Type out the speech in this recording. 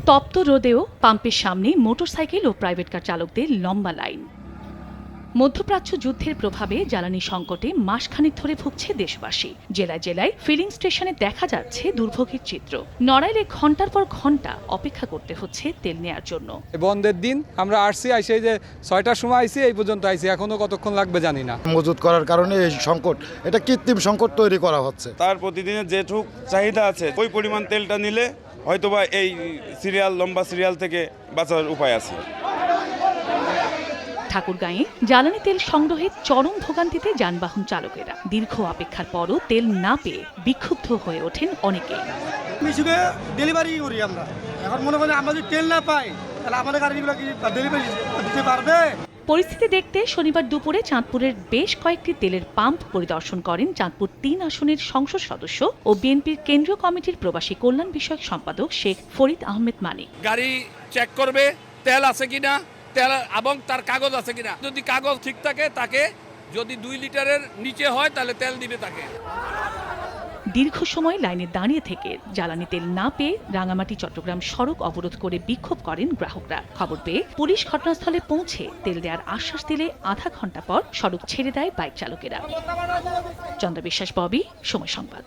তপ্ত রোদেও পাম্পের সামনে মোটরসাইকেল ও প্রাইভেট কার চালকদের লম্বা লাইন। মধ্যপ্রাচ্য যুদ্ধের প্রভাবে জ্বালানি সংকটে মাসখানেক ধরে ভুগছে দেশবাসী। জেলায় জেলায় ফিলিং স্টেশনে দেখা যাচ্ছে দুর্ভোগের চিত্র। নড়াইলে ঘন্টার পর ঘন্টা অপেক্ষা করতে হচ্ছে তেল নেয়ার জন্য। বন্ধের দিন আমরা আসছি, আইসে যে 6টার সময় আইসি, এই পর্যন্ত আইসি, এখনো কতক্ষণ লাগবে জানি না। মজুত করার কারণে এই সংকট, এটা কৃত্রিম সংকট তৈরি করা হচ্ছে। তার প্রতিদিনের যেটুক চাহিদা আছে ওই পরিমাণ তেলটা নিলে হয়তোবা এই লম্বা সিরিয়াল থেকে বাঁচার উপায় আছে। ঠাকুরগাঁয়ে জ্বালানি তেল সংগ্রহে চরম ভোগান্তিতে যানবাহন চালকেরা। দীর্ঘ অপেক্ষার পরও তেল না পেয়ে বিক্ষুব্ধ হয়ে ওঠেন অনেকেই। মিশুকে ডেলিভারি করি আমরা, এখন মনে করি আমরা যদি তেল না পাই তাহলে আমাদের গাড়িগুলো কি ডেলিভারি দিতে পারবে? পরিস্থিতি দেখতে শনিবার দুপুরে চাঁদপুরের বেশ কয়েকটি তেলের পাম্প পরিদর্শন করেন চাঁদপুর ৩ আসনের সংসদ সদস্য ও বিএনপির কেন্দ্রীয় কমিটির প্রবাসী কল্যাণ বিষয়ক সম্পাদক শেখ ফরিদ আহমেদ মানিক। গাড়ি চেক করবে তেল আছে কিনা, তেল এবং তার কাগজ আছে কিনা। যদি কাগজ ঠিক থাকে তাকে, যদি 2 লিটারের নিচে হয় তাহলে তেল দিবে তাকে। দীর্ঘ সময় লাইনে দাঁড়িয়ে থেকে জ্বালানি তেল না পেয়ে রাঙামাটি চট্টগ্রাম সড়ক অবরোধ করে বিক্ষোভ করেন গ্রাহকরা। খবর পেয়ে পুলিশ ঘটনাস্থলে পৌঁছে তেল দেওয়ার আশ্বাস দিলে আধা ঘন্টা পর সড়ক ছেড়ে দেয় বাইক চালকেরা। চন্দ্র বিশ্বাস, ববি, সময় সংবাদ।